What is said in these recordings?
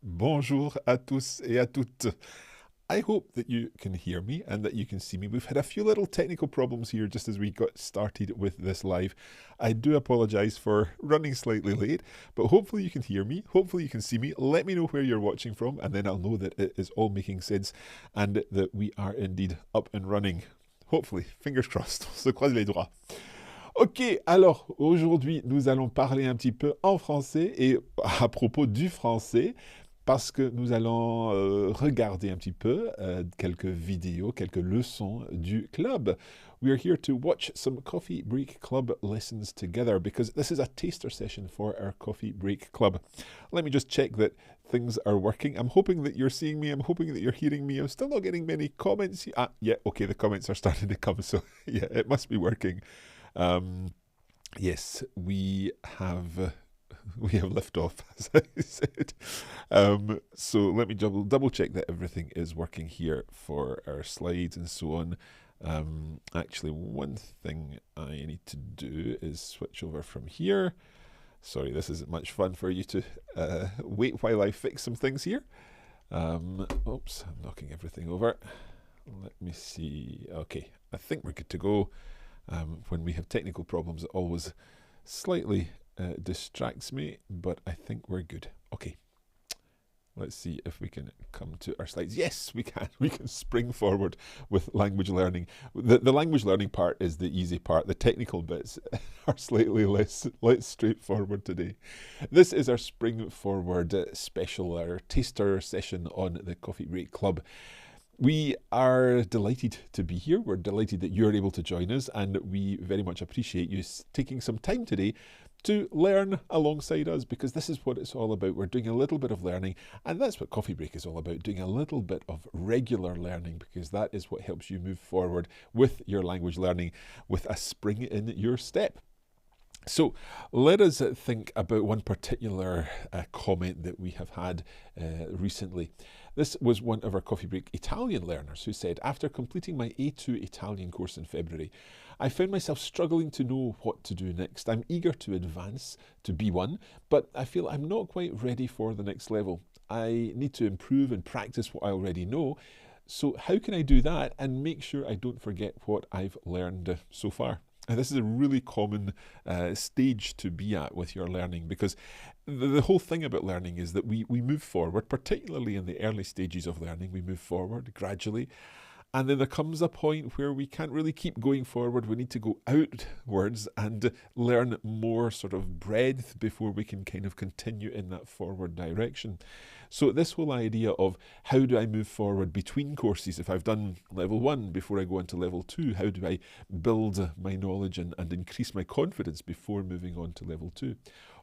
Bonjour à tous et à toutes. I hope that you can hear me and that you can see me. We've had a few little technical problems here just as we got started with this live. I do apologise for running slightly late, but hopefully you can hear me. Hopefully you can see me. Let me know where you're watching from, and then I'll know that it is all making sense and that we are indeed up and running. Hopefully, fingers crossed. On se croise les doigts. Ok, alors aujourd'hui nous allons parler un petit peu en français et à propos du français parce que nous allons regarder un petit peu quelques vidéos, quelques leçons du club. We are here to watch some Coffee Break Club lessons together because this is a taster session for our Coffee Break Club. Let me just check that things are working. I'm hoping that you're seeing me. I'm hoping that you're hearing me. I'm still not getting many comments. Yeah, okay, the comments are starting to come, so yeah, it must be working. Um, yes, we have liftoff, as I said. So let me double check that everything is working here for our slides and so on. Actually, one thing I need to do is switch over from here. Sorry, this isn't much fun for you to wait while I fix some things here. Oops, I'm knocking everything over. Let me see. Okay, I think we're good to go. When we have technical problems, it always slightly distracts me, but I think we're good. Okay, let's see if we can come to our slides. Yes, we can. We can spring forward with language learning. The language learning part is the easy part. The technical bits are slightly less straightforward today. This is our spring forward special, our taster session on the Coffee Break Club. We are delighted to be here. We're delighted that you're able to join us, and we very much appreciate you taking some time today to learn alongside us, because this is what it's all about. We're doing a little bit of learning, and that's what Coffee Break is all about, doing a little bit of regular learning, because that is what helps you move forward with your language learning with a spring in your step. So let us think about one particular comment that we have had recently. This was one of our Coffee Break Italian learners who said, after completing my A2 Italian course in February, I found myself struggling to know what to do next. I'm eager to advance to B1, but I feel I'm not quite ready for the next level. I need to improve and practice what I already know. So how can I do that and make sure I don't forget what I've learned so far? And this is a really common stage to be at with your learning, because the whole thing about learning is that we move forward, particularly in the early stages of learning, we move forward gradually. And then there comes a point where we can't really keep going forward. We need to go outwards and learn more sort of breadth before we can kind of continue in that forward direction. So this whole idea of how do I move forward between courses? If I've done level 1 before I go into level 2, how do I build my knowledge and increase my confidence before moving on to level 2?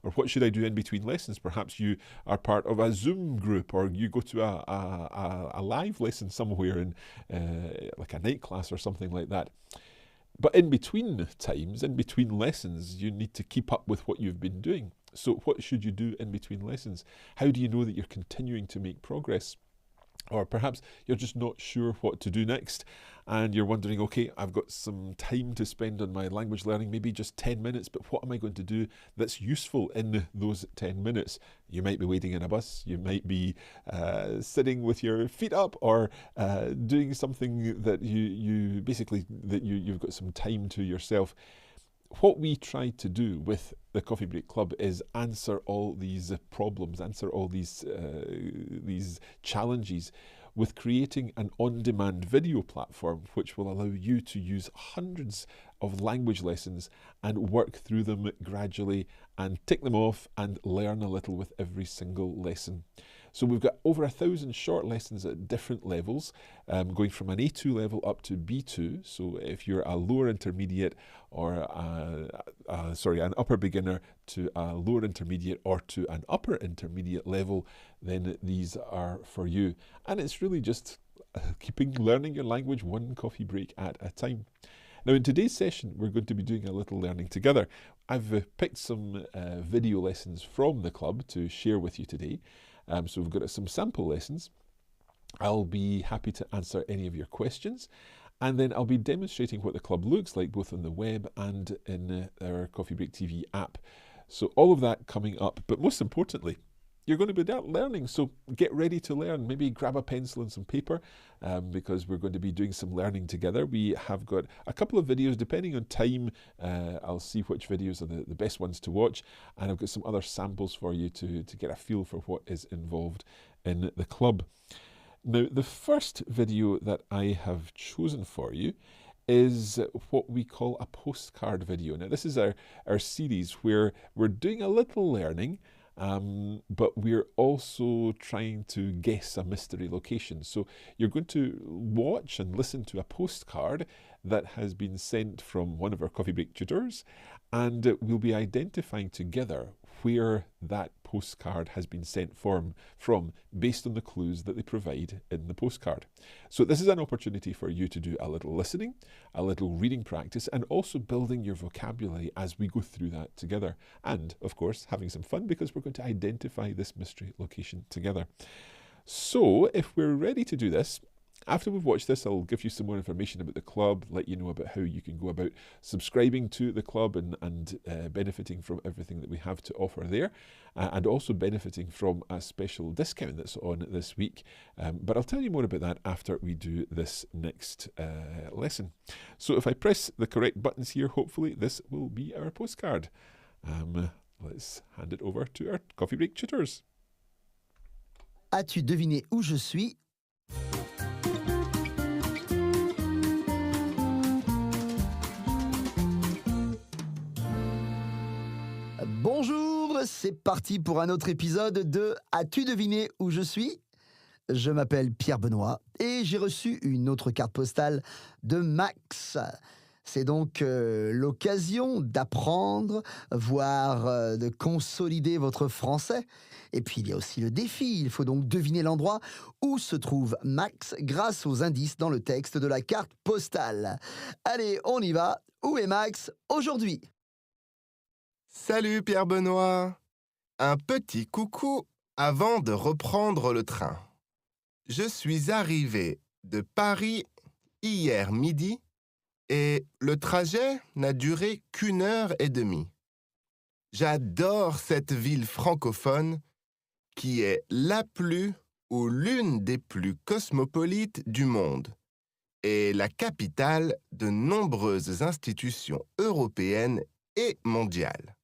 Or what should I do in between lessons? Perhaps you are part of a Zoom group, or you go to a live lesson somewhere in like a night class or something like that. But in between times, in between lessons, you need to keep up with what you've been doing. So what should you do in between lessons? How do you know that you're continuing to make progress? Or perhaps you're just not sure what to do next, and you're wondering, okay, I've got some time to spend on my language learning, maybe just 10 minutes, but what am I going to do that's useful in those 10 minutes? You might be waiting in a bus, you might be sitting with your feet up, or doing something that you've got some time to yourself. What we try to do with the Coffee Break Club is answer all these problems, answer all these challenges with creating an on-demand video platform which will allow you to use hundreds of language lessons and work through them gradually and tick them off and learn a little with every single lesson. So we've got over 1,000 short lessons at different levels, going from an A2 level up to B2. So if you're a lower intermediate or an upper beginner to a lower intermediate or to an upper intermediate level, then these are for you. And it's really just learning your language one coffee break at a time. Now, in today's session, we're going to be doing a little learning together. I've picked some video lessons from the club to share with you today. So we've got some sample lessons. I'll be happy to answer any of your questions, and then I'll be demonstrating what the club looks like both on the web and in our Coffee Break TV app. So all of that coming up, but most importantly, you're going to be learning. So get ready to learn. Maybe grab a pencil and some paper because we're going to be doing some learning together. We have got a couple of videos, depending on time. I'll see which videos are the best ones to watch. And I've got some other samples for you to get a feel for what is involved in the club. Now, the first video that I have chosen for you is what we call a postcard video. Now, this is our series where we're doing a little learning, but we're also trying to guess a mystery location. So you're going to watch and listen to a postcard that has been sent from one of our coffee break tutors, and we'll be identifying together where that postcard has been sent from based on the clues that they provide in the postcard. So this is an opportunity for you to do a little listening, a little reading practice, and also building your vocabulary as we go through that together. And of course, having some fun because we're going to identify this mystery location together. So if we're ready to do this, after we've watched this, I'll give you some more information about the club, let you know about how you can go about subscribing to the club and benefiting from everything that we have to offer there, and also benefiting from a special discount that's on this week. But I'll tell you more about that after we do this next lesson. So if I press the correct buttons here, hopefully this will be our postcard. Let's hand it over to our coffee break tutors. As-tu deviné où je suis? Bonjour, c'est parti pour un autre épisode de As-tu deviné où je suis? Je m'appelle Pierre Benoît et j'ai reçu une autre carte postale de Max. C'est donc l'occasion d'apprendre, voire de consolider votre français. Et puis il y a aussi le défi, il faut donc deviner l'endroit où se trouve Max grâce aux indices dans le texte de la carte postale. Allez, on y va. Où est Max aujourd'hui? Salut Pierre Benoît. Un petit coucou avant de reprendre le train. Je suis arrivé de Paris hier midi et le trajet n'a duré qu'1 heure et demie. J'adore cette ville francophone qui est la plus ou l'une des plus cosmopolites du monde et la capitale de nombreuses institutions européennes et mondiales.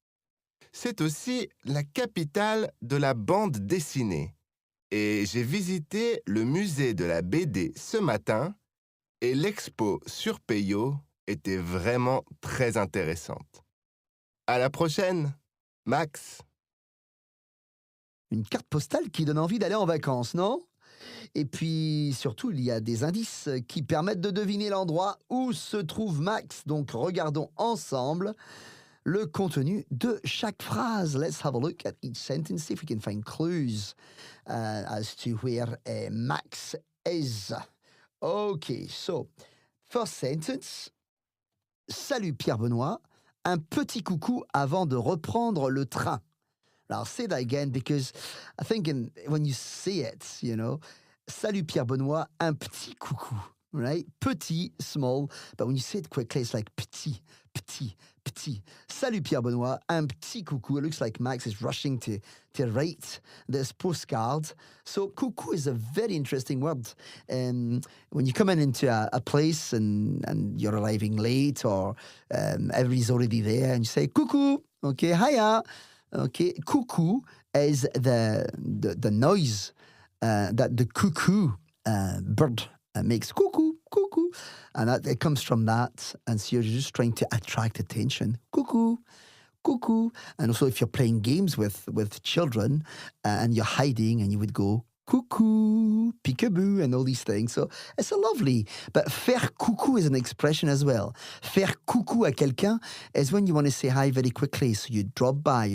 C'est aussi la capitale de la bande dessinée et j'ai visité le musée de la BD ce matin et l'expo sur Peyo était vraiment très intéressante. À la prochaine, Max. Une carte postale qui donne envie d'aller en vacances, non? Et puis, surtout, il y a des indices qui permettent de deviner l'endroit où se trouve Max. Donc, regardons ensemble le contenu de chaque phrase. Let's have a look at each sentence, see if we can find clues as to where Max is. Okay, so, first sentence. Salut Pierre Benoît, un petit coucou avant de reprendre le train. Now, I'll say that again because I think when you say it, you know, salut Pierre Benoît, un petit coucou, right? Petit, small, but when you say it quickly, it's like petit, petit, petit. Salut Pierre Benoît, un petit coucou. It looks like Max is rushing to write this postcard. So coucou is a very interesting word. When you come into a place and you're arriving late or everybody's already there and you say coucou, okay, hiya. Okay, cuckoo is the noise that the cuckoo bird makes. Cuckoo, cuckoo. And it comes from that. And so you're just trying to attract attention. Cuckoo, cuckoo. And also if you're playing games with children and you're hiding and you would go cuckoo, peekaboo, and all these things. So it's a lovely. But faire coucou is an expression as well. Faire coucou à quelqu'un is when you want to say hi very quickly. So you drop by,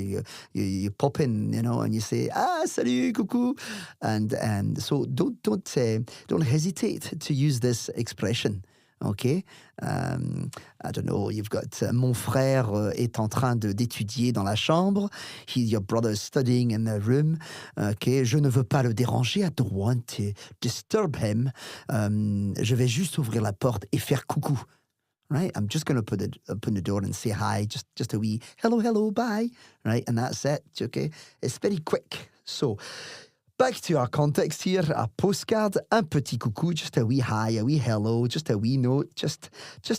you pop in, you know, and you say salut, coucou, and so don't hesitate to use this expression. Okay, I don't know. You've got mon frère est en train d'étudier dans la chambre. Your brother is studying in the room. Okay, je ne veux pas le déranger. I don't want to disturb him. Je vais juste ouvrir la porte et faire coucou. Right, I'm just going to open the door and say hi, just a wee hello, bye. Right, and that's it. Okay, it's very quick. So, back to our context here, our postcard, un petit coucou, just a wee hi, a wee hello, just a wee note, just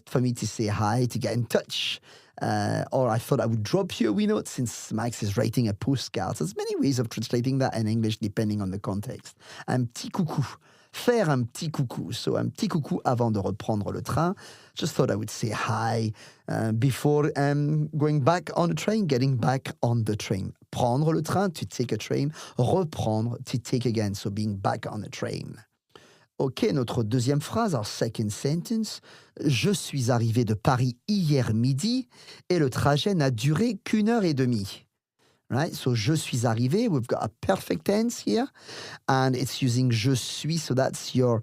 for me to say hi, to get in touch. Or I thought I would drop you a wee note since Max is writing a postcard. There's many ways of translating that in English depending on the context. Un petit coucou. Faire un petit coucou. So, un petit coucou avant de reprendre le train. Just thought I would say hi before going back on the train, getting back on the train. Prendre le train, to take a train. Reprendre, to take again. So, being back on the train. OK, notre deuxième phrase, our second sentence. Je suis arrivé de Paris hier midi et le trajet n'a duré qu'1 heure et demie. Right? So, je suis arrivé. We've got a perfect tense here. And it's using je suis. So, that's your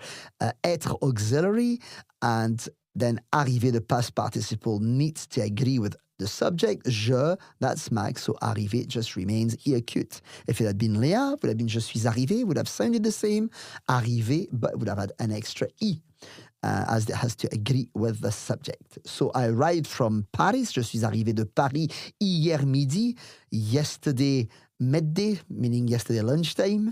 être auxiliary. And then arrivé, the past participle, needs to agree with the subject. Je, that's Max. So, arrivé just remains I acute. If it had been Léa, it would have been je suis arrivé, would have sounded the same. Arrivé, but would have had an extra I. As it has to agree with the subject. So I arrived from Paris. Je suis arrivé de Paris hier midi. Yesterday midday, meaning yesterday lunchtime.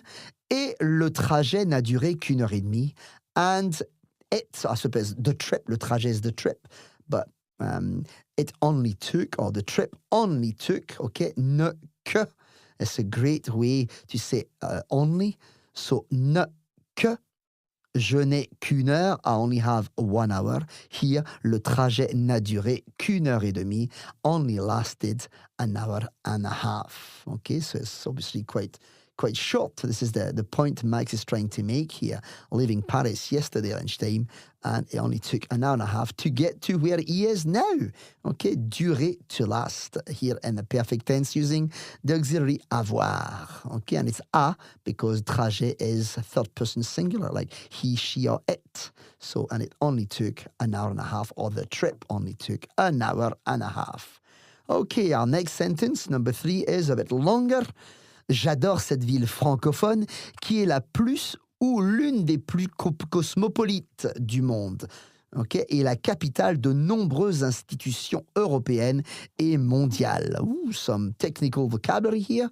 Et le trajet n'a duré qu'1 heure et demie. And it, I suppose, the trip, le trajet is the trip. But it only took, or the trip only took, okay, ne que. It's a great way to say only. So ne que. Je n'ai qu'1 heure, I only have 1 hour. Here, le trajet n'a duré qu'1 heure et demie, only lasted an hour and a half. Okay, so it's obviously quite short. This is the point Max is trying to make here. Leaving Paris yesterday lunchtime, and it only took an hour and a half to get to where he is now. Okay, durer, to last, here in the perfect tense using the auxiliary avoir. Okay, and it's a because trajet is third person singular, like he, she, or it. So, and it only took an hour and a half, or the trip only took an hour and a half. Okay, our next sentence, number 3, is a bit longer. J'adore cette ville francophone qui est la plus ou l'une des plus cosmopolites du monde. Okay, et la capitale de nombreuses institutions européennes et mondiales. Ooh, some technical vocabulary here.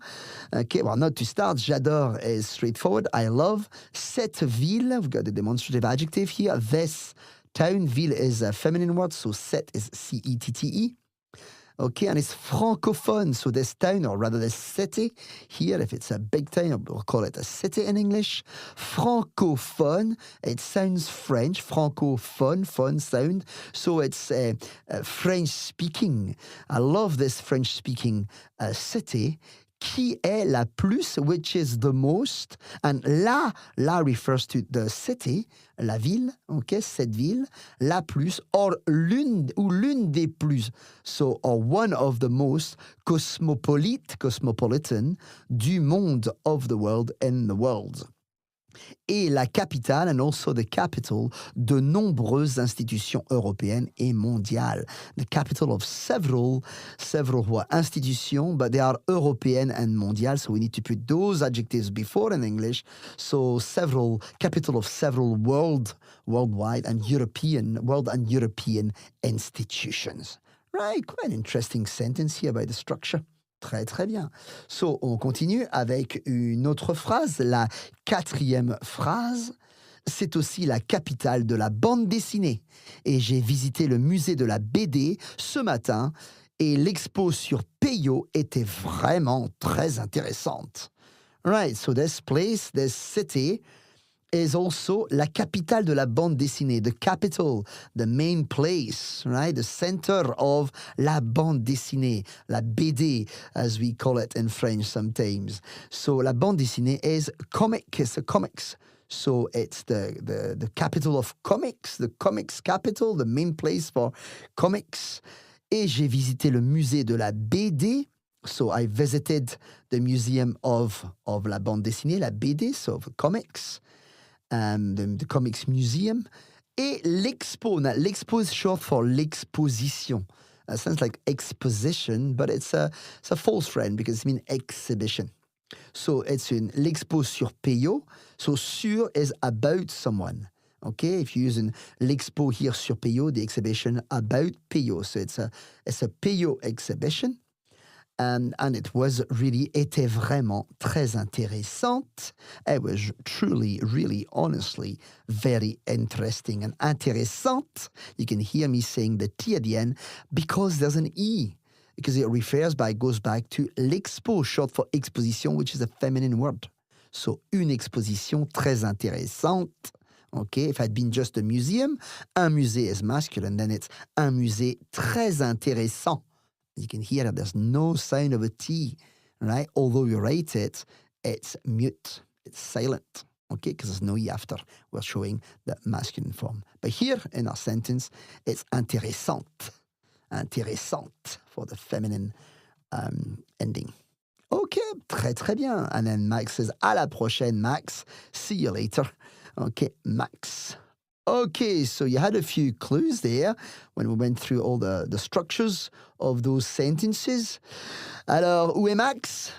Okay, well, not to start, j'adore is straightforward. I love. Cette ville, we've got the demonstrative adjective here. This town, ville is a feminine word, so cette is C-E-T-T-E. Okay, and it's francophone, so this town, or rather this city, here, if it's a big town, we'll call it a city in English. Francophone, it sounds French, francophone, fun sound, so it's French-speaking. I love this French-speaking city. Qui est la plus, which is the most, and la refers to the city, la ville, okay, cette ville, la plus, or l'une des plus, so, or one of the most cosmopolitan, du monde, of the world, in the world. Et la capitale, and also the capital, de nombreuses institutions européennes et mondiales. The capital of several institutions, but they are European and mondial, so we need to put those adjectives before in English. So capital of several worldwide and European institutions. Right, quite an interesting sentence here by the structure. Très, très bien. So, on continue avec une autre phrase. La 4e phrase, c'est aussi la capitale de la bande dessinée. Et j'ai visité le musée de la BD ce matin et l'expo sur Peyo était vraiment très intéressante. Right, so this place, this city, is also la capitale de la bande dessinée, the capital, the main place, right? The center of la bande dessinée, la BD, as we call it in French sometimes. So la bande dessinée is comic, it's a comics. So it's the capital of comics, the comics capital, the main place for comics. Et j'ai visité le musée de la BD. So I visited the museum of la bande dessinée, la BD, so comics. The Comics Museum, et l'expo. Now, l'expo is short for l'exposition. Sounds like exposition, but it's a false friend because it means exhibition. So it's in l'expo sur Peyo. So sur is about someone. Okay, if you're using l'expo here sur Peyo, the exhibition about Peyo. So it's a Peyo exhibition. And it was really, était vraiment très intéressante. It was truly, really, honestly, very interesting and intéressante. You can hear me saying the T at the end because there's an E. Because it goes back to l'expo, short for exposition, which is a feminine word. So, une exposition très intéressante. Okay, if it had been just a museum, un musée is masculine, then it's un musée très intéressant. You can hear that there's no sound of a T, right? Although you write it, it's mute, it's silent, okay, because there's no E after. We're showing the masculine form. But here in our sentence, it's intéressante. Intéressante for the feminine ending. Okay, très très bien. And then Max says, à la prochaine, Max. See you later. Okay, Max. Okay, so you had a few clues there when we went through all the structures of those sentences. Alors, où est Max?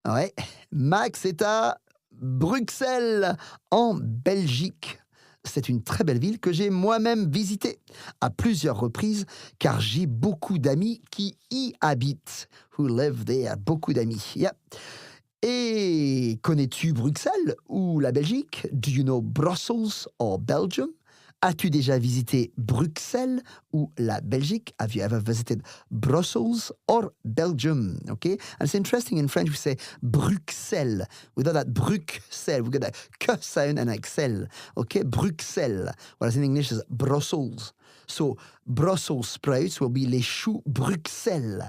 Ouais, Max est à Bruxelles, en Belgique. C'est une très belle ville que j'ai moi-même visitée à plusieurs reprises car j'ai beaucoup d'amis qui y habitent. Who live there. Beaucoup d'amis. Yeah. Et connais-tu Bruxelles ou la Belgique? Do you know Brussels or Belgium? As-tu déjà visité Bruxelles ou la Belgique? Have you ever visited Brussels or Belgium? Okay, and it's interesting in French we say Bruxelles. Without that Bruxelles, we get that k sound and excel. Okay, Bruxelles. Whereas in English is Brussels. So Brussels sprouts will be les choux Bruxelles.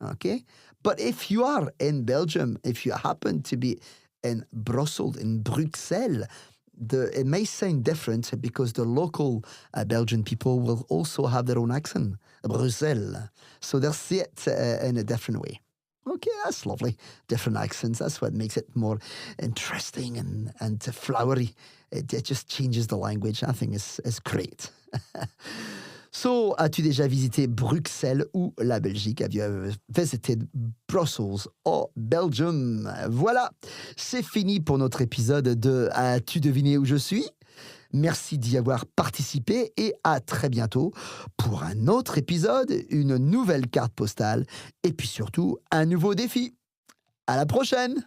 Okay, but if you are in Belgium, if you happen to be in Brussels, in Bruxelles, it may sound different because the local Belgian people will also have their own accent, Bruxelles. So they'll see it in a different way. Okay, that's lovely. Different accents. That's what makes it more interesting and flowery. It just changes the language. I think it's great. So, as-tu déjà visité Bruxelles ou la Belgique? Have you ever visited Brussels or Belgium? Voilà, c'est fini pour notre épisode de As-tu deviné où je suis? Merci d'y avoir participé et à très bientôt pour un autre épisode, une nouvelle carte postale et puis surtout un nouveau défi. À la prochaine!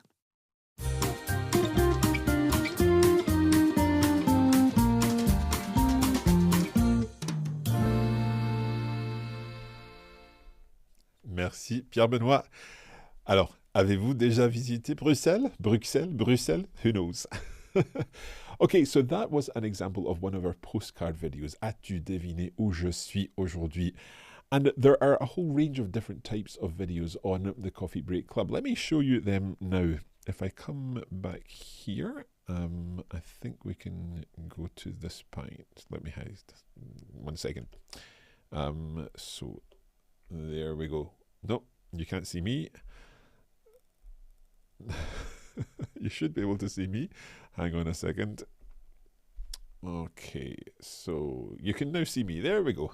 Merci Pierre-Benoît. Alors, avez-vous déjà visité Bruxelles? Bruxelles? Who knows? Okay, so that was an example of one of our postcard videos. As-tu deviné où je suis aujourd'hui? And there are a whole range of different types of videos on the Coffee Break Club. Let me show you them now. If I come back here, I think we can go to this point. Let me hide 1 second. So there we go. No, you can't see me. You should be able to see me. Hang on a second. Okay, so you can now see me. There we go.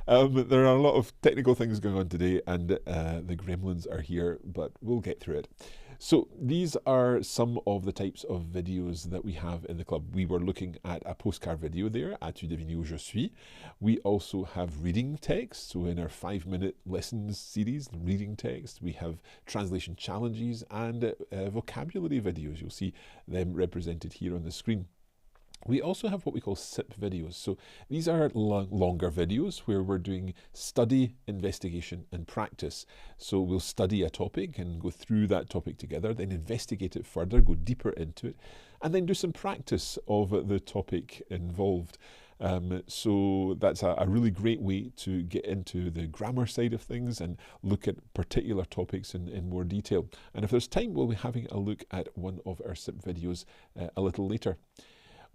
There are a lot of technical things going on today, and the gremlins are here, but we'll get through it. So these are some of the types of videos that we have in the club. We were looking at a postcard video there, As-tu deviné où je suis? We also have reading text. So in our 5-minute lessons series, reading text, we have translation challenges and vocabulary videos. You'll see them represented here on the screen. We also have what we call SIP videos. So these are longer videos where we're doing study, investigation and practice. So we'll study a topic and go through that topic together, then investigate it further, go deeper into it, and then do some practice of the topic involved. So that's a really great way to get into the grammar side of things and look at particular topics in more detail. And if there's time, we'll be having a look at one of our SIP videos a little later.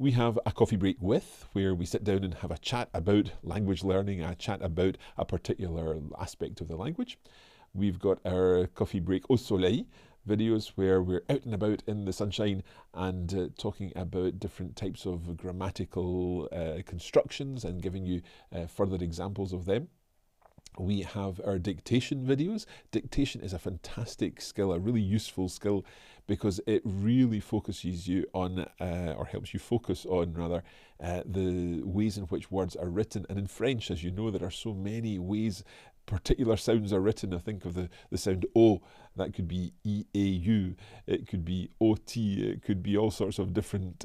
We have a coffee break with, where we sit down and have a chat about language learning, a chat about a particular aspect of the language. We've got our coffee break au soleil videos, where we're out and about in the sunshine and talking about different types of grammatical constructions and giving you further examples of them. We have our dictation videos. Dictation is a fantastic skill, a really useful skill, because it really focuses you on, or helps you focus on rather, the ways in which words are written. And in French, as you know, there are so many ways particular sounds are written. I think of the sound O, that could be E-A-U, it could be O-T, it could be all sorts of different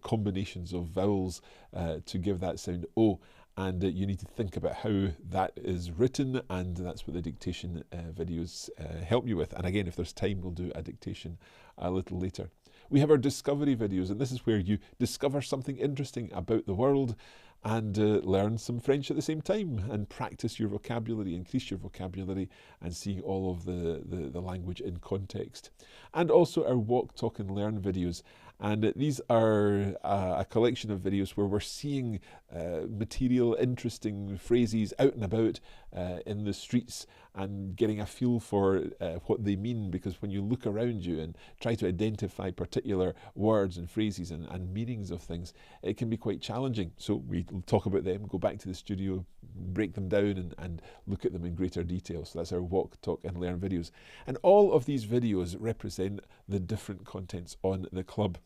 combinations of vowels to give that sound O. And you need to think about how that is written, and that's what the dictation videos help you with. And again, if there's time, we'll do a dictation a little later. We have our discovery videos, and this is where you discover something interesting about the world and learn some French at the same time and practice your vocabulary, increase your vocabulary, and seeing all of the language in context. And also our walk, talk and learn videos. And these are a collection of videos where we're seeing material, interesting phrases out and about in the streets and getting a feel for what they mean, because when you look around you and try to identify particular words and phrases and meanings of things, it can be quite challenging. So we talk about them, go back to the studio, break them down and look at them in greater detail. So that's our walk, talk and learn videos. And all of these videos represent the different contents on the club.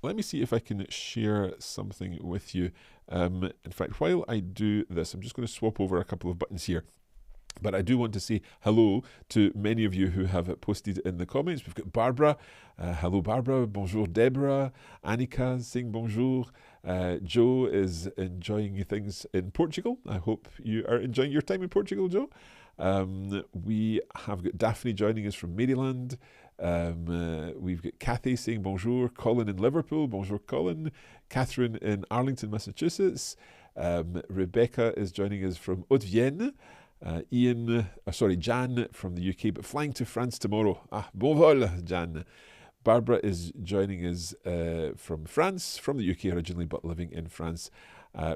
Let me see if I can share something with you. In fact, while I do this, I'm just going to swap over a couple of buttons here. But I do want to say hello to many of you who have posted in the comments. We've got Barbara. Hello, Barbara. Bonjour, Deborah. Annika saying bonjour. Joe is enjoying things in Portugal. I hope you are enjoying your time in Portugal, Joe. We have got Daphne joining us from Maryland. We've got Kathy saying bonjour. Colin in Liverpool. Bonjour, Colin. Catherine in Arlington, Massachusetts. Rebecca is joining us from Haute-Vienne. Jan from the UK, but flying to France tomorrow. Bon vol, Jan. Barbara is joining us from France, from the UK originally, but living in France.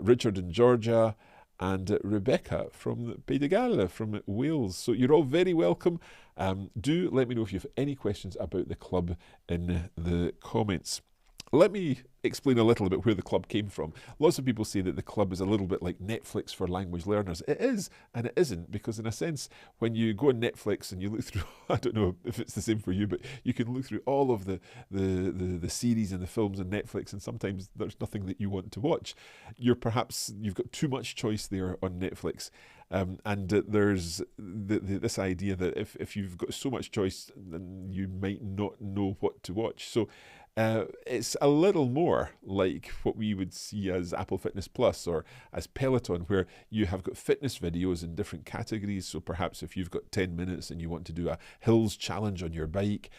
Richard in Georgia, and Rebecca from Pays de Galles, from Wales. So you're all very welcome. Do let me know if you have any questions about the club in the comments. Let me explain a little about where the club came from. Lots of people say that the club is a little bit like Netflix for language learners. It is, and it isn't, because in a sense, when you go on Netflix and you look through, I don't know if it's the same for you, but you can look through all of the series and the films on Netflix, and sometimes there's nothing that you want to watch. You've got too much choice there on Netflix. And there's this idea that if you've got so much choice, then you might not know what to watch. So it's a little more like what we would see as Apple Fitness Plus or as Peloton, where you have got fitness videos in different categories. So perhaps if you've got 10 minutes and you want to do a hills challenge on your bike,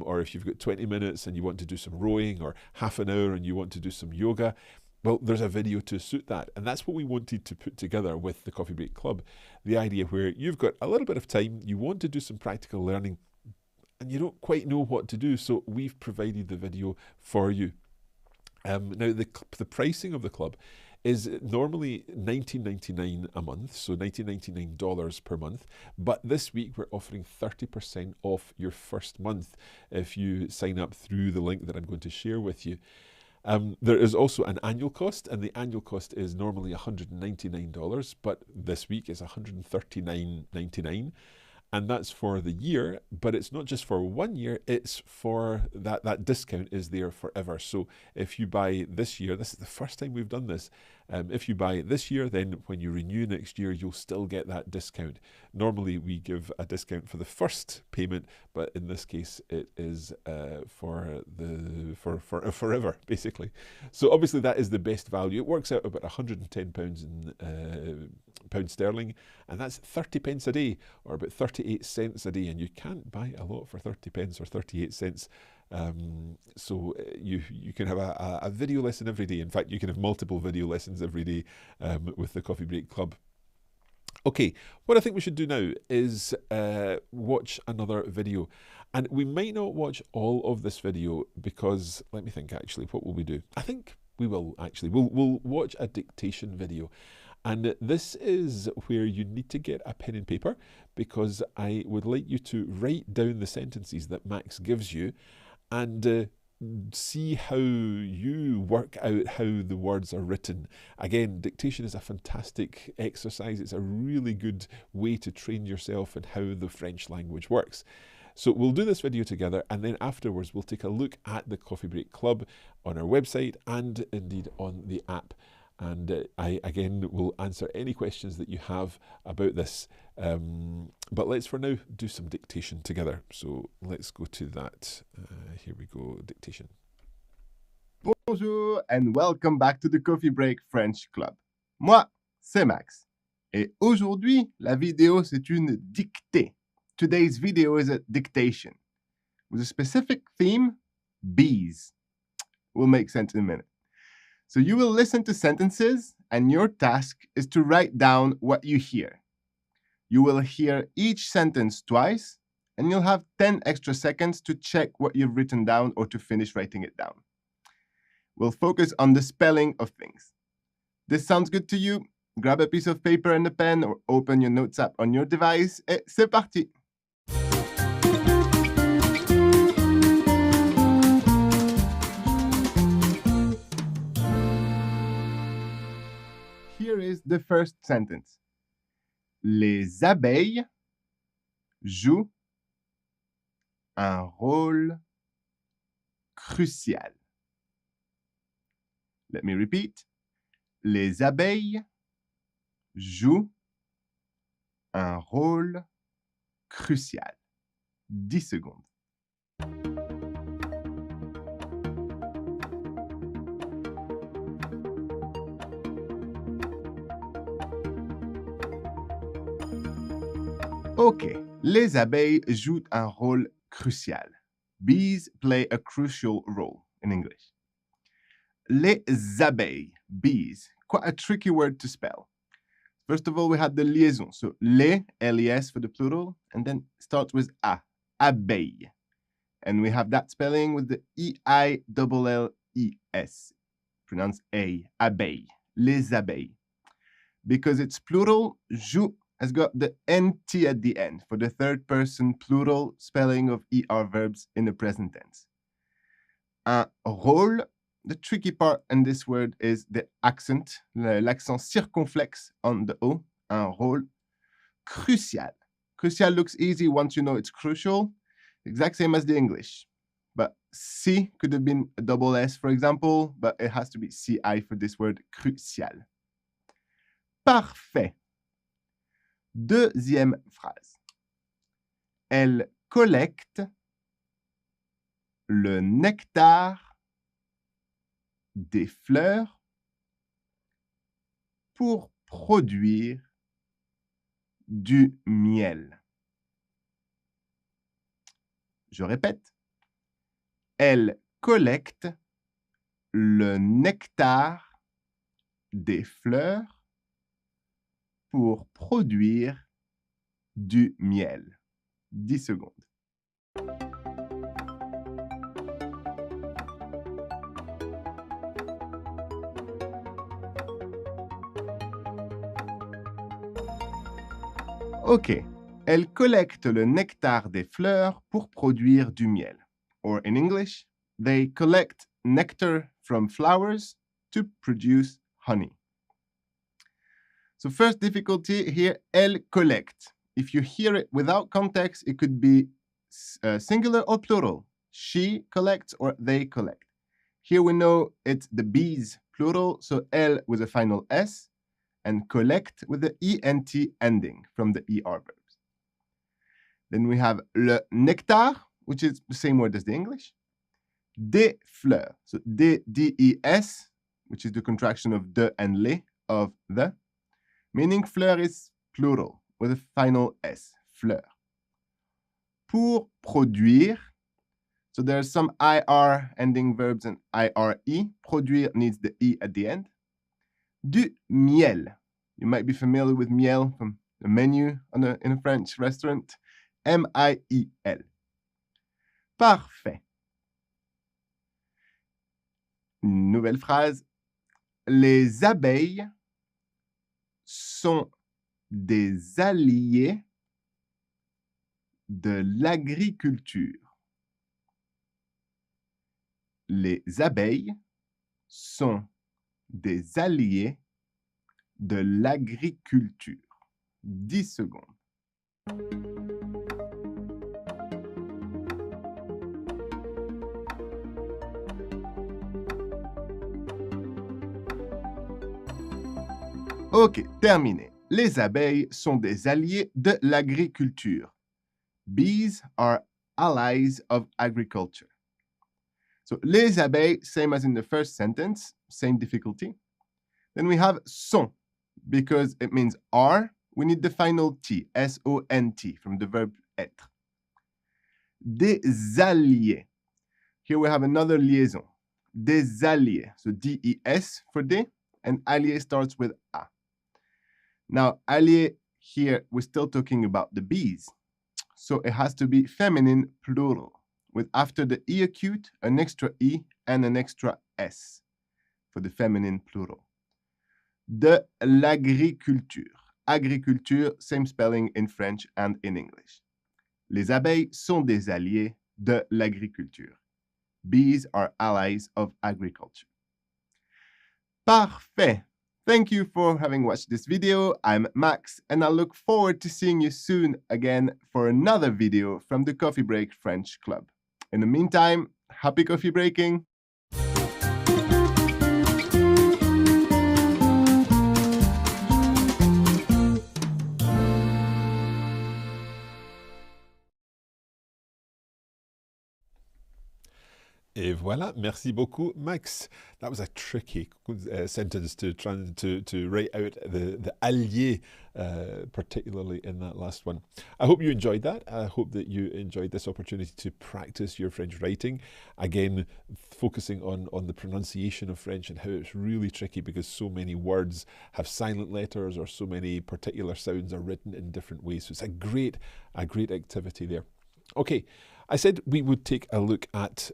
or if you've got 20 minutes and you want to do some rowing, or half an hour and you want to do some yoga, well, there's a video to suit that. And that's what we wanted to put together with the Coffee Break Club. The idea where you've got a little bit of time, you want to do some practical learning, and you don't quite know what to do, so we've provided the video for you. Now, the pricing of the club is normally $19.99 a month, so $19.99 per month. But this week we're offering 30% off your first month if you sign up through the link that I'm going to share with you. There is also an annual cost, and the annual cost is normally $199, but this week is $139.99. And that's for the year, but it's not just for 1 year, it's for that discount is there forever. So if you buy this year, this is the first time we've done this. If you buy this year, then when you renew next year, you'll still get that discount. Normally we give a discount for the first payment, but in this case it is for forever, basically. So obviously that is the best value. It works out about £110 in pound sterling, and that's 30 pence a day, or about 38 cents a day, and you can't buy a lot for 30 pence or 38 cents. So you can have a video lesson every day. In fact, you can have multiple video lessons every day with the Coffee Break Club. Okay, what I think we should do now is watch another video. And we might not watch all of this video because, let me think actually, what will we do? I think we will actually. We'll watch a dictation video. And this is where you need to get a pen and paper, because I would like you to write down the sentences that Max gives you and see how you work out how the words are written. Again, dictation is a fantastic exercise. It's a really good way to train yourself in how the French language works. So we'll do this video together, and then afterwards we'll take a look at the Coffee Break Club on our website and indeed on the app. And I, again, will answer any questions that you have about this. But let's, for now, do some dictation together. So let's go to that. Here we go, dictation. Bonjour and welcome back to the Coffee Break French Club. Moi, c'est Max. Et aujourd'hui, la vidéo, c'est une dictée. Today's video is a dictation with a specific theme, bees. Will make sense in a minute. So you will listen to sentences and your task is to write down what you hear. You will hear each sentence twice and you'll have 10 extra seconds to check what you've written down or to finish writing it down. We'll focus on the spelling of things. This sounds good to you? Grab a piece of paper and a pen or open your notes app on your device et c'est parti! Here is the first sentence. Les abeilles jouent un rôle crucial. Let me repeat. Les abeilles jouent un rôle crucial. 10 secondes. OK. Les abeilles jouent un rôle crucial. Bees play a crucial role in English. Les abeilles, bees. Quite a tricky word to spell. First of all, we have the liaison. So, les, les for the plural, and then starts with a, abeille. And we have that spelling with the E-I-L-L-E-S. Pronounced a, abeille. Les abeilles. Because it's plural, joue has got the nt at the end for the third person plural spelling of er verbs in the present tense. Un rôle, the tricky part in this word is the accent, l'accent circonflexe on the O, un rôle crucial. Crucial looks easy once you know it's crucial, exact same as the English. But C could have been a double S, for example, but it has to be CI for this word crucial. Parfait. Deuxième phrase. Elle collecte le nectar des fleurs pour produire du miel. Je répète. Elle collecte le nectar des fleurs pour produire du miel. 10 secondes. OK. Elle collecte le nectar des fleurs pour produire du miel. Or in English, they collect nectar from flowers to produce honey. So first difficulty here, elle collecte. If you hear it without context, it could be singular or plural. She collects or they collect. Here we know it's the bees plural, so elle with a final S, and collect with the ENT ending from the ER verbs. Then we have le nectar, which is the same word as the English. Des fleurs, so D-E-S, which is the contraction of de and les, of the, meaning fleur is plural with a final S, fleur. Pour produire, so there's some IR ending verbs and IRE. Produire needs the E at the end. Du miel. You might be familiar with miel from the menu in a French restaurant. M-I-E-L. Parfait. Nouvelle phrase. Les abeilles sont des alliés de l'agriculture. Les abeilles sont des alliés de l'agriculture. 10 secondes. Ok, terminé. Les abeilles sont des alliés de l'agriculture. Bees are allies of agriculture. So, les abeilles, same as in the first sentence, same difficulty. Then we have sont, because it means are. We need the final T, S-O-N-T, from the verb être. Des alliés. Here we have another liaison. Des alliés. So D-E-S for des, and allié starts with A. Now, allié here, we're still talking about the bees. So it has to be feminine plural, with after the E acute, an extra E and an extra S for the feminine plural. De l'agriculture. Agriculture, same spelling in French and in English. Les abeilles sont des alliés de l'agriculture. Bees are allies of agriculture. Parfait. Thank you for having watched this video. I'm Max, and I look forward to seeing you soon again for another video from the Coffee Break French Club. In the meantime, happy coffee breaking! Et voilà, merci beaucoup, Max. That was a tricky sentence to try to write out the allié, particularly in that last one. I hope you enjoyed that. I hope that you enjoyed this opportunity to practice your French writing. Again, focusing on the pronunciation of French and how it's really tricky because so many words have silent letters or so many particular sounds are written in different ways. So it's a great activity there. Okay. I said we would take a look at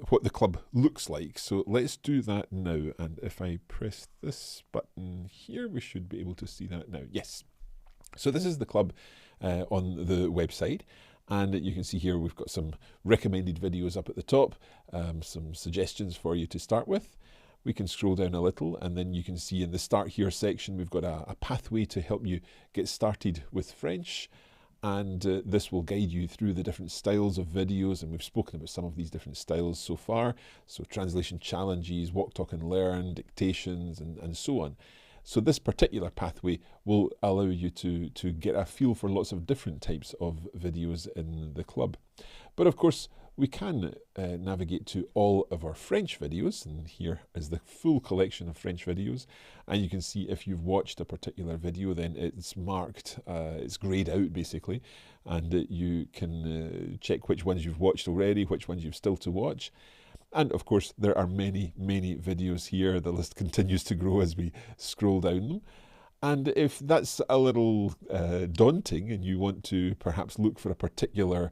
what the club looks like. So let's do that now. And if I press this button here, we should be able to see that now. Yes. So this is the club on the website. And you can see here we've got some recommended videos up at the top, some suggestions for you to start with. We can scroll down a little and then you can see in the Start Here section, we've got a pathway to help you get started with French. And this will guide you through the different styles of videos, and we've spoken about some of these different styles so far. So translation challenges, walk, talk and learn, dictations, and so on. So this particular pathway will allow you to get a feel for lots of different types of videos in the club. But of course, we can navigate to all of our French videos, and here is the full collection of French videos. And you can see if you've watched a particular video, then it's marked, it's grayed out basically, and you can check which ones you've watched already, which ones you've still to watch. And of course, there are many videos here. The list continues to grow as we scroll down them. And if that's a little daunting and you want to perhaps look for a particular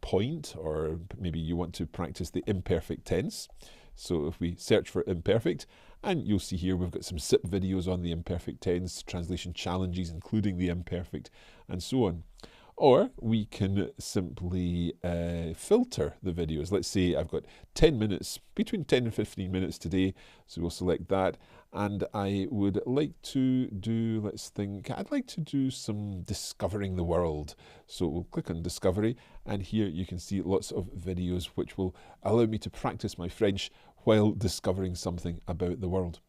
point, or maybe you want to practice the imperfect tense. So if we search for imperfect, and you'll see here we've got some SIP videos on the imperfect tense, translation challenges including the imperfect, and so on. Or we can simply filter the videos. Let's say I've got 10 minutes, between 10 and 15 minutes today. So we'll select that. And I would like to do, I'd like to do some discovering the world. So we'll click on discovery. And here you can see lots of videos which will allow me to practice my French while discovering something about the world.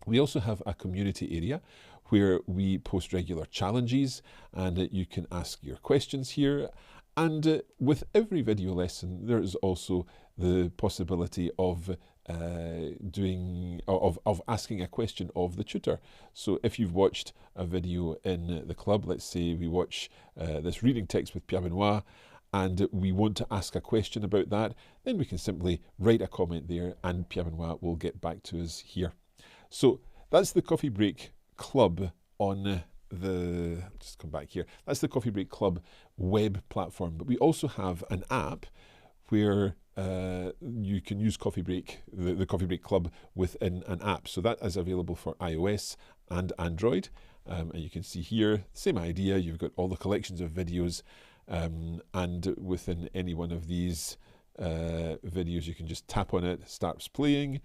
We also have a community area where we post regular challenges, and you can ask your questions here. And with every video lesson, there is also the possibility of asking a question of the tutor. So if you've watched a video in the club, let's say we watch this reading text with Pierre Benoit, and we want to ask a question about that, then we can simply write a comment there and Pierre Benoit will get back to us here. So that's the Coffee Break Club on the, just come back here, that's the Coffee Break Club web platform. But we also have an app where you can use Coffee Break, the Coffee Break Club within an app. So that is available for iOS and Android. And you can see here, same idea, you've got all the collections of videos, and within any one of these videos, you can just tap on it, starts playing.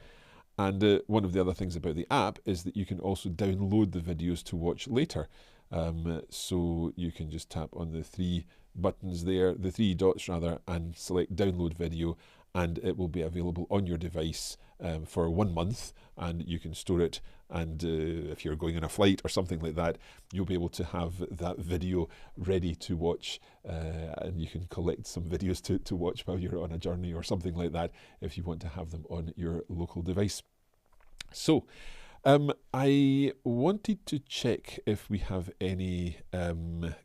And one of the other things about the app is that you can also download the videos to watch later. So you can just tap on the three buttons there, the three dots rather, and select download video, and it will be available on your device for 1 month, and you can store it. And if you're going on a flight or something like that, you'll be able to have that video ready to watch, and you can collect some videos to watch while you're on a journey or something like that if you want to have them on your local device. So I wanted to check if we have any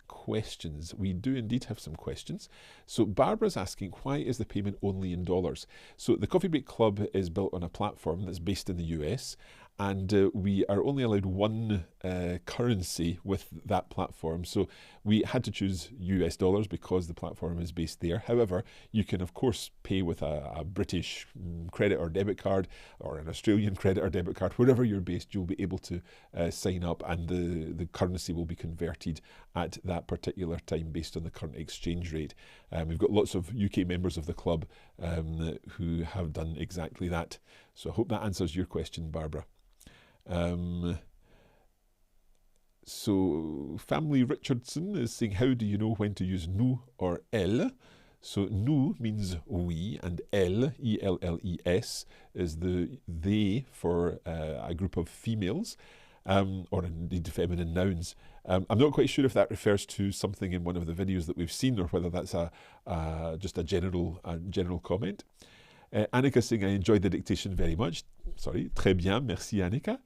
questions. We do indeed have some questions. So Barbara's asking, why is the payment only in dollars? So the Coffee Break Club is built on a platform that's based in the US, and we are only allowed one currency with that platform. So we had to choose US dollars because the platform is based there. However, you can of course pay with a British credit or debit card, or an Australian credit or debit card. Wherever you're based, you'll be able to sign up, and the currency will be converted at that particular time based on the current exchange rate. We've got lots of UK members of the club who have done exactly that. So I hope that answers your question, Barbara. So Family Richardson is saying, how do you know when to use nous or elle? So nous means we, and elle, E-L-L-E-S, is the they for a group of females, or indeed feminine nouns. I'm not quite sure if that refers to something in one of the videos that we've seen, or whether that's just a general comment. Annika saying, I enjoyed the dictation very much. Sorry, très bien, merci Annika.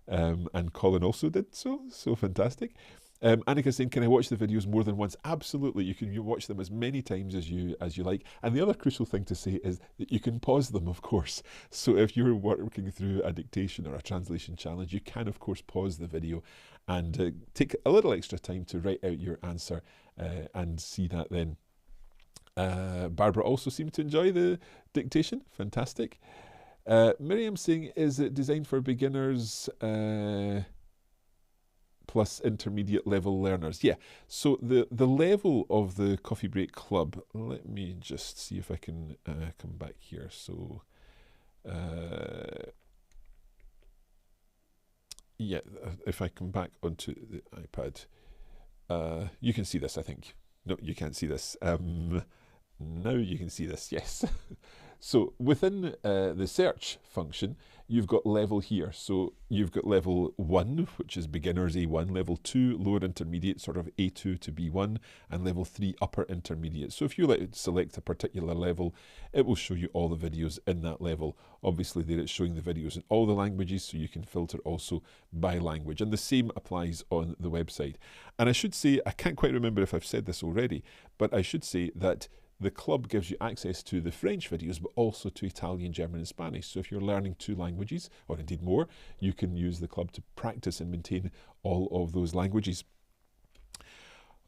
And Colin also did so fantastic. Annika saying, can I watch the videos more than once? Absolutely, you can watch them as many times as you like. And the other crucial thing to say is that you can pause them, of course. So if you're working through a dictation or a translation challenge, you can of course pause the video and take a little extra time to write out your answer and see that then. Barbara also seemed to enjoy the dictation. Fantastic. Miriam saying, is it designed for beginners plus intermediate level learners? Yeah, so the level of the Coffee Break Club, let me just see if I can come back here. So yeah, if I come back onto the iPad, you can see this, I think. No, you can't see this. Now you can see this, yes. So within the search function, you've got level here. So you've got level 1, which is beginners A1, level 2, lower intermediate, sort of A2 to B1, and level 3, upper intermediate. So if you select a particular level, it will show you all the videos in that level. Obviously there it's showing the videos in all the languages, so you can filter also by language. And the same applies on the website. And I should say, I can't quite remember if I've said this already, but I should say that the club gives you access to the French videos, but also to Italian, German and Spanish. So if you're learning 2 languages, or indeed more, you can use the club to practice and maintain all of those languages.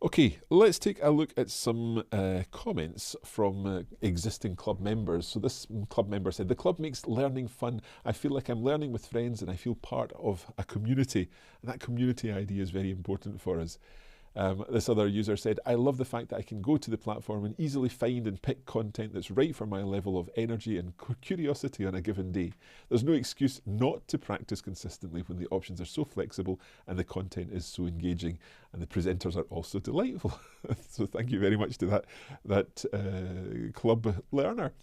Okay, let's take a look at some comments from existing club members. So this club member said, the club makes learning fun. I feel like I'm learning with friends and I feel part of a community. And that community idea is very important for us. This other user said, I love the fact that I can go to the platform and easily find and pick content that's right for my level of energy and curiosity on a given day. There's no excuse not to practice consistently when the options are so flexible and the content is so engaging, and the presenters are also delightful. So thank you very much to that club learner.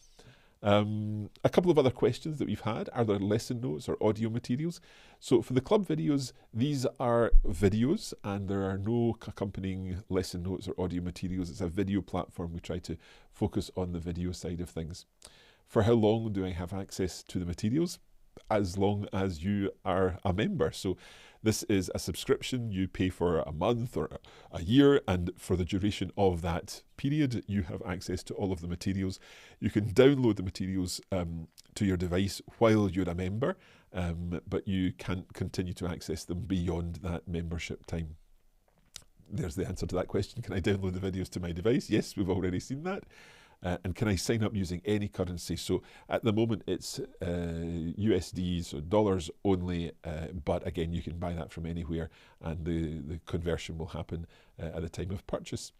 A couple of other questions that we've had. Are there lesson notes or audio materials? So for the club videos, these are videos and there are no accompanying lesson notes or audio materials. It's a video platform. We try to focus on the video side of things. For how long do I have access to the materials? As long as you are a member. So this is a subscription. You pay for a month or a year, and for the duration of that period, you have access to all of the materials. You can download the materials to your device while you're a member, but you can't continue to access them beyond that membership time. There's the answer to that question. Can I download the videos to my device? Yes, we've already seen that. And can I sign up using any currency? So at the moment it's USD, so dollars only, but again you can buy that from anywhere and the conversion will happen at the time of purchase.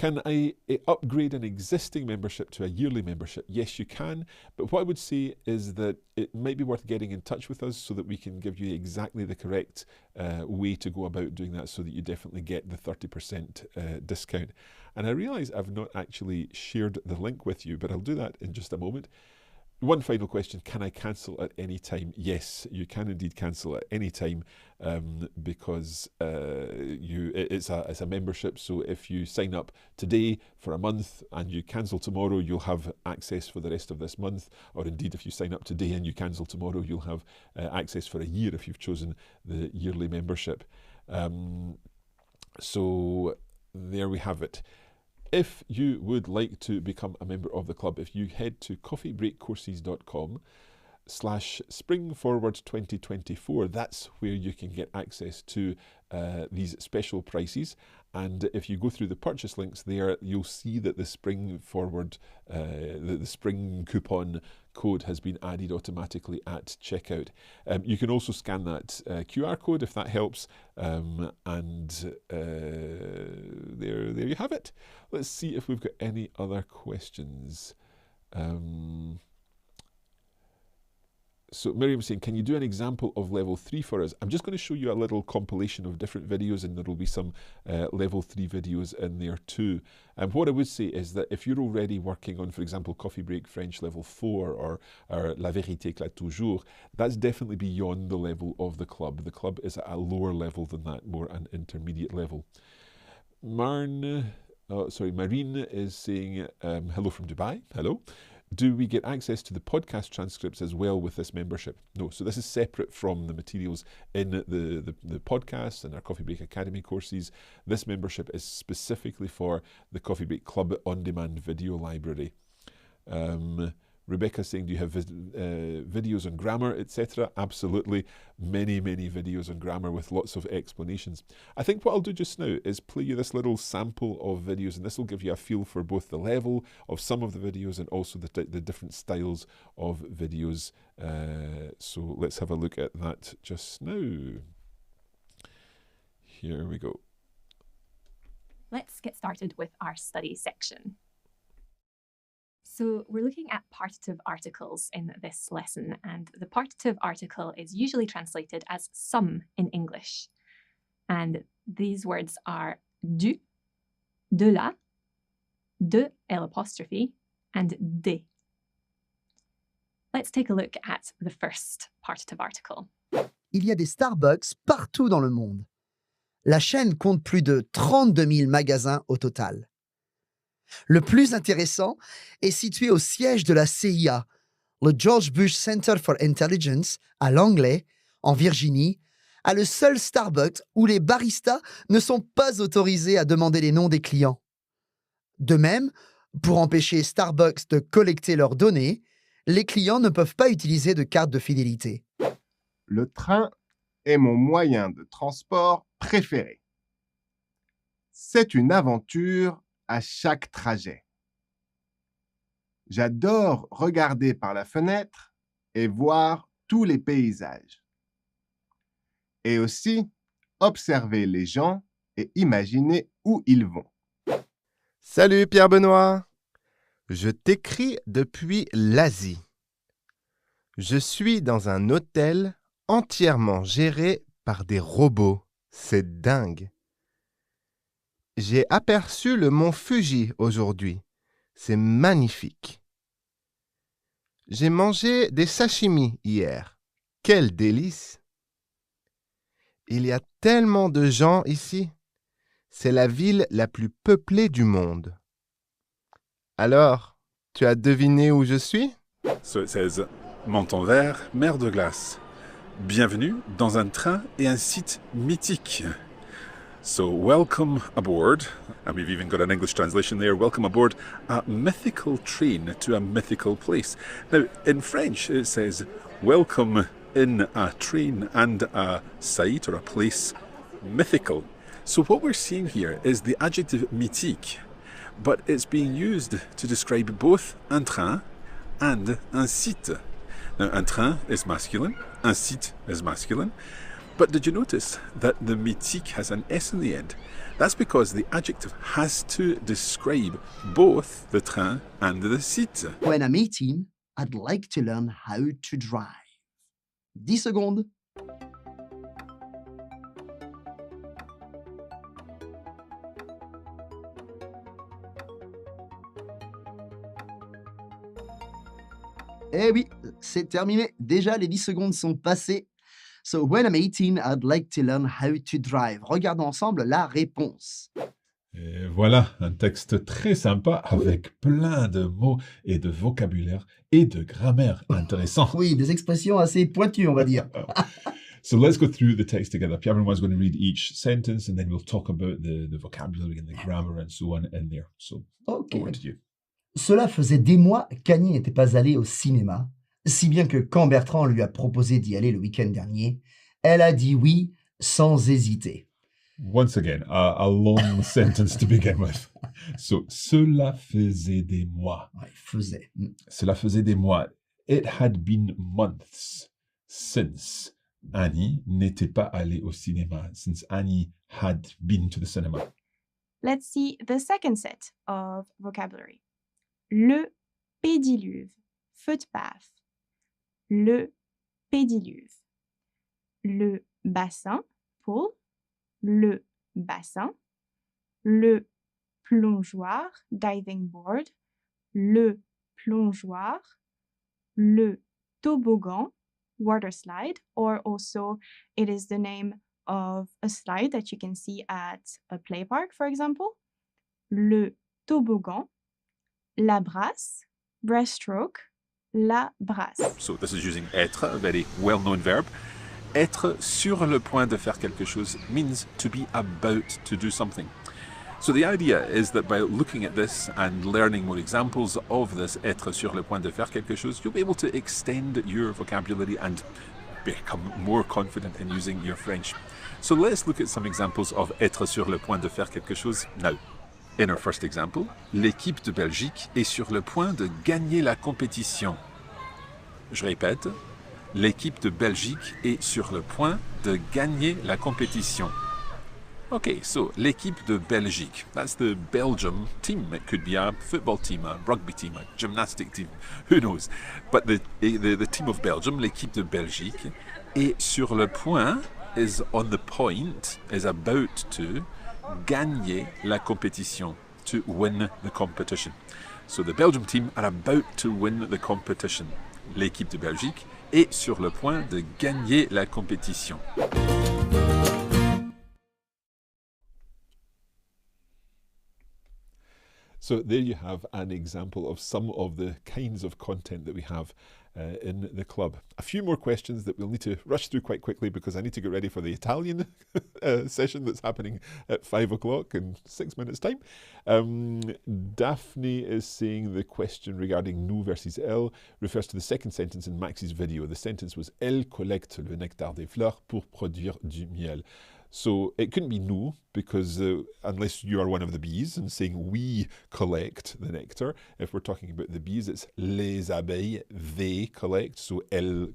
Can I upgrade an existing membership to a yearly membership? Yes, you can. But what I would say is that it might be worth getting in touch with us so that we can give you exactly the correct way to go about doing that so that you definitely get the 30% discount. And I realise I've not actually shared the link with you, but I'll do that in just a moment. One final question, can I cancel at any time? Yes, you can indeed cancel at any time because it's a membership. So if you sign up today for a month and you cancel tomorrow, you'll have access for the rest of this month. Or indeed, if you sign up today and you cancel tomorrow, you'll have access for a year if you've chosen the yearly membership. So there we have it. If you would like to become a member of the club, if you head to coffeebreakcourses.com/springforward2024, that's where you can get access to these special prices. And if you go through the purchase links there, you'll see that the Spring Forward, the Spring coupon code has been added automatically at checkout. You can also scan that QR code if that helps. And there you have it. Let's see if we've got any other questions. So Miriam's saying, can you do an example of level 3 for us? I'm just going to show you a little compilation of different videos, and there will be some level 3 videos in there too. And what I would say is that if you're already working on, for example, Coffee Break French level 4 or La Vérité Éclate Toujours, that's definitely beyond the level of the club. The club is at a lower level than that, more an intermediate level. Marine is saying, hello from Dubai. Hello. Do we get access to the podcast transcripts as well with this membership? No, so this is separate from the materials in the podcasts and our Coffee Break Academy courses. This membership is specifically for the Coffee Break Club on-demand video library. Rebecca saying, do you have videos on grammar, etc.? Absolutely. Many, many videos on grammar with lots of explanations. I think what I'll do just now is play you this little sample of videos, and this will give you a feel for both the level of some of the videos and also the different styles of videos. So let's have a look at that just now. Here we go. Let's get started with our study section. So we're looking at partitive articles in this lesson, and the partitive article is usually translated as some in English. And these words are du, de la, de L', and des. Let's take a look at the first partitive article. Il y a des Starbucks partout dans le monde. La chaîne compte plus de 32 000 magasins au total. Le plus intéressant est situé au siège de la CIA, le George Bush Center for Intelligence, à Langley, en Virginie, a le seul Starbucks où les baristas ne sont pas autorisés à demander les noms des clients. De même, pour empêcher Starbucks de collecter leurs données, les clients ne peuvent pas utiliser de carte de fidélité. Le train est mon moyen de transport préféré. C'est une aventure à chaque trajet. J'adore regarder par la fenêtre et voir tous les paysages. Et aussi observer les gens et imaginer où ils vont. Salut Pierre-Benoît! Je t'écris depuis l'Asie. Je suis dans un hôtel entièrement géré par des robots. C'est dingue. J'ai aperçu le mont Fuji aujourd'hui. C'est magnifique. J'ai mangé des sashimi hier. Quel délice! Il y a tellement de gens ici. C'est la ville la plus peuplée du monde. Alors, tu as deviné où je suis? So it says, menton vert, mer de glace. Bienvenue dans un train et un site mythique. So welcome aboard, and we've even got an English translation there, welcome aboard a mythical train to a mythical place. Now, in French, it says, welcome in a train and a site or a place mythical. So what we're seeing here is the adjective mythique, but it's being used to describe both un train and un site. Now, un train is masculine, un site is masculine, but did you notice that the mythique has an S in the end? That's because the adjective has to describe both the train and the site. When I'm 18, I'd like to learn how to drive. 10 secondes. Eh oui, c'est terminé. Déjà, les 10 secondes sont passées. So, when I'm 18, I'd like to learn how to drive. Regardons ensemble la réponse. Et voilà, un texte très sympa avec plein de mots et de vocabulaire et de grammaire intéressant. Oui, des expressions assez pointues, on va dire. So let's go through the text together. Pierre Benoit is going to read each sentence and then we'll talk about the vocabulary and the grammar and so on in there. So Ok. over to you. Cela faisait des mois qu'Annie n'était pas allée au cinéma, si bien que quand Bertrand lui a proposé d'y aller le week-end dernier, elle a dit oui sans hésiter. Once again, a long sentence to begin with. So, cela faisait des mois. Ouais, faisait. Cela faisait des mois. It had been months since Annie n'était pas allée au cinéma, since Annie had been to the cinema. Let's see the second set of vocabulary. Le pédiluve, footbath. Le pédiluve. Le bassin, pool. Le bassin. Le plongeoir, diving board. Le plongeoir. Le toboggan, water slide, or also it is the name of a slide that you can see at a play park, for example. Le toboggan. La brasse, breaststroke, la brasse. So this is using être, a very well-known verb. Être sur le point de faire quelque chose means to be about to do something. So the idea is that by looking at this and learning more examples of this être sur le point de faire quelque chose, you'll be able to extend your vocabulary and become more confident in using your French. So let's look at some examples of être sur le point de faire quelque chose now. In our first example, l'équipe de Belgique est sur le point de gagner la compétition. Je répète, l'équipe de Belgique est sur le point de gagner la compétition. Okay, so l'équipe de Belgique, that's the Belgium team. It could be a football team, a rugby team, a gymnastic team, who knows. But the team of Belgium, l'équipe de Belgique, est sur le point, is on the point, is about to gagner la compétition, to win the competition. So the Belgium team are about to win the competition. L'équipe de Belgique est sur le point de gagner la compétition. So there you have an example of some of the kinds of content that we have in the club. A few more questions that we'll need to rush through quite quickly because I need to get ready for the Italian session that's happening at 5 o'clock in 6 minutes' time. Daphne is saying the question regarding nous versus elle refers to the second sentence in Max's video. The sentence was Elle collecte le nectar des fleurs pour produire du miel. So it couldn't be nous because unless you are one of the bees and saying we collect the nectar, if we're talking about the bees, it's les abeilles, they collect. So elle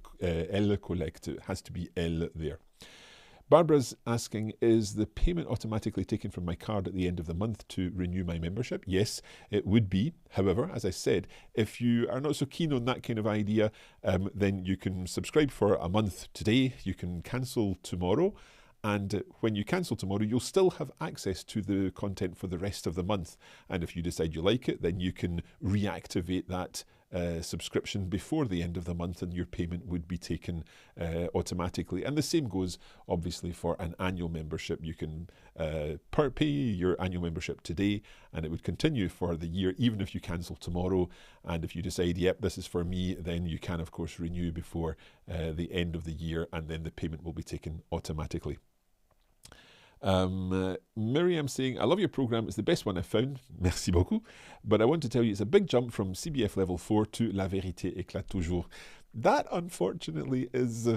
collecte, it has to be elle there. Barbara's asking, is the payment automatically taken from my card at the end of the month to renew my membership? Yes, it would be. However, as I said, if you are not so keen on that kind of idea, then you can subscribe for a month today, you can cancel tomorrow, and when you cancel tomorrow, you'll still have access to the content for the rest of the month. And if you decide you like it, then you can reactivate that subscription before the end of the month and your payment would be taken automatically. And the same goes, obviously, for an annual membership. You can pay your annual membership today and it would continue for the year, even if you cancel tomorrow. And if you decide, yep, this is for me, then you can, of course, renew before the end of the year and then the payment will be taken automatically. Miriam saying, I love your program, it's the best one I've found, merci beaucoup, but I want to tell you it's a big jump from CBF level 4 to La Vérité éclate toujours. That, unfortunately, is,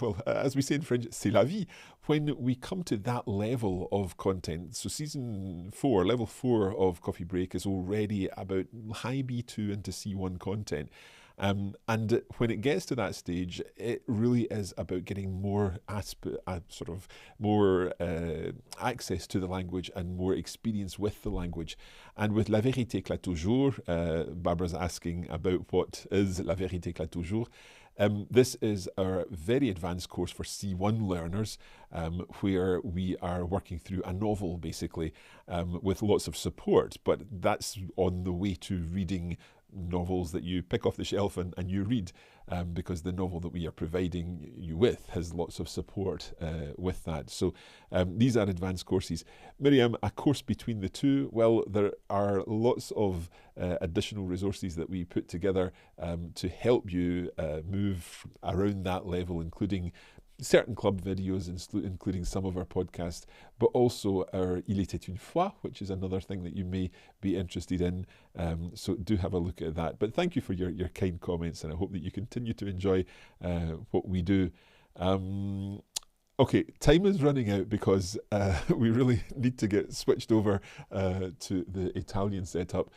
well, as we say in French, c'est la vie. When we come to that level of content, so season 4, level 4 of Coffee Break is already about high B2 into C1 content. And when it gets to that stage, it really is about getting more more access to the language and more experience with the language. And with La Vérité éclate toujours, Barbara's asking about what is La Vérité éclate toujours. This is our very advanced course for C1 learners, where we are working through a novel, basically, with lots of support. But that's on the way to reading novels that you pick off the shelf and you read, because the novel that we are providing you with has lots of support with that. So these are advanced courses. Miriam, a course between the two? Well, there are lots of additional resources that we put together to help you move around that level, including certain club videos, including some of our podcasts, but also our Il était une fois, which is another thing that you may be interested in. So do have a look at that. But thank you for your kind comments, and I hope that you continue to enjoy what we do. Okay, time is running out because we really need to get switched over to the Italian setup.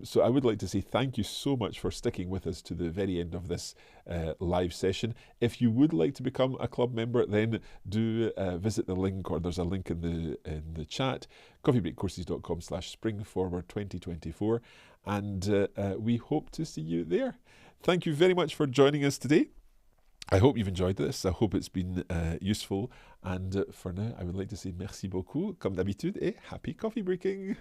So I would like to say thank you so much for sticking with us to the very end of this live session. If you would like to become a club member, then do visit the link, or there's a link in the chat, coffeebreakcourses.com/springforward2024, and we hope to see you there. Thank you very much for joining us today. I hope you've enjoyed this. I hope it's been useful. And for now, I would like to say merci beaucoup, comme d'habitude, et happy coffee breaking.